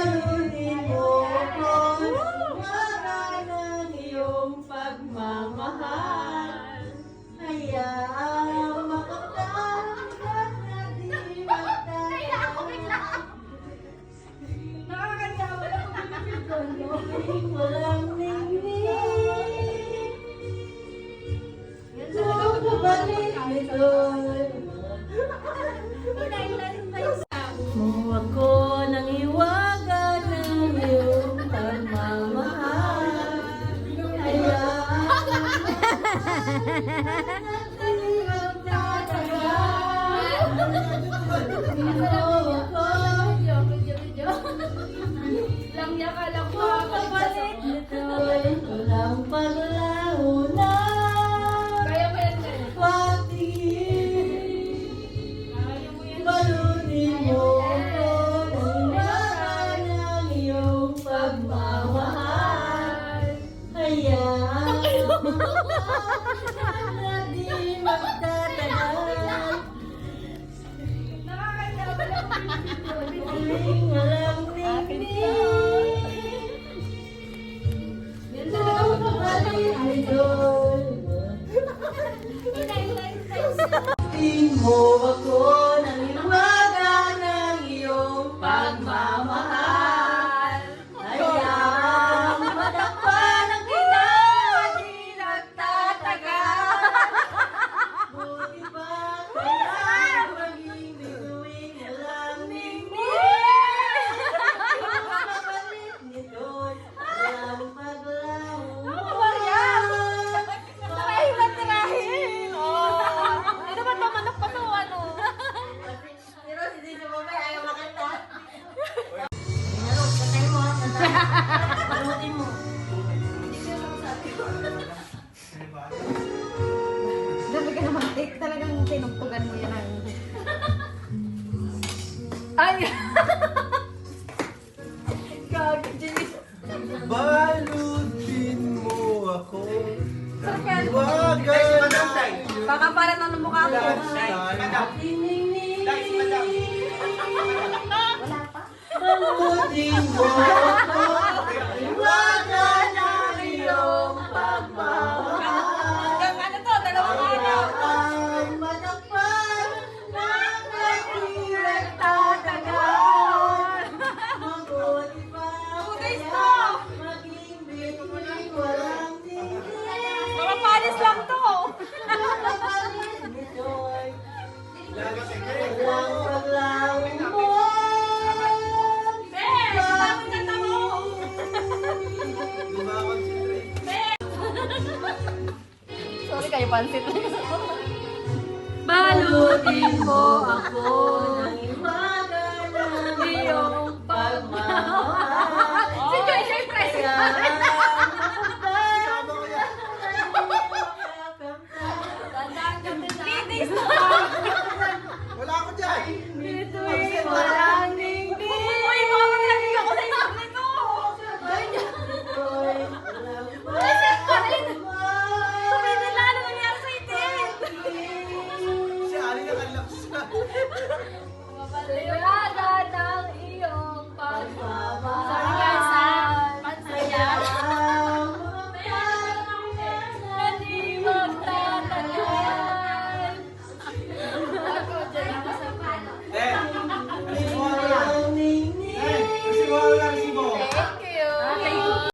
Balutin mo ako wala ng iyong pagmamahal. Hayaang makapaglahat na di magtagal. Nakakanta, wala ko pinipil ko. Walang ningning. Kung kabalik nito'y mo ako nang iwagan ng iyong pagmamahal. Hayaan natin magtatagal. Mo ako Lang niya ka lang po. kung kabalik nito'y walang paglaho na Kaya mo yan, Nen. patingin. Kaya mo yan. Balutin mo ako ng wala ng iyong pagmamahal. Hayaan na di magtatagal. Nakakanta, wala ko pinipil ko. Muling walang ningning. Yan talaga Kung kabalik nito'y balutin mo ako ng iwagan ng iyong pagmamahal. Hayaang matakpan ang kita, di nagtatagal. Buti pa kaya maging bituin walang ningning. Kung makabalik nito'y walang paglaho. Ano ba ito? Manok pa ito, ano? Pero si Dino Mamay ayaw makanta. Ano, kantay mo ha, kantay. Panutin mo. Dapat ka naman, talagang tinugtugan mo yan. Ay! Gagawin. Balutin mo ako. Sarap yan. Wagan. Baka para na ng mukha mo. Ningning. Wala pa? Panutin mo ako. Iwagan ang iyong pagmamahal. Hanggang ano to? Dalawang araw. Ang matakpan ng aking nagtatagal. Mabuti pa Guys, kaya no! maging bituin walang ningning. Mga panis lang to. Kapatid nito'y walang paglaho mo. Bear! Bakit na tamo? Sorry kayo, pansit. Balutin mo ako ng iwagan ng iyong pagmamahal. Si Joy, syempre. Ladies, Wala ako dyan. Bituin walang ningning. uy, baka maglagay ako sa isang nito. Bituin walang Sabi na lalo nangyari sa itin. Si Ali nakalak siya. Wala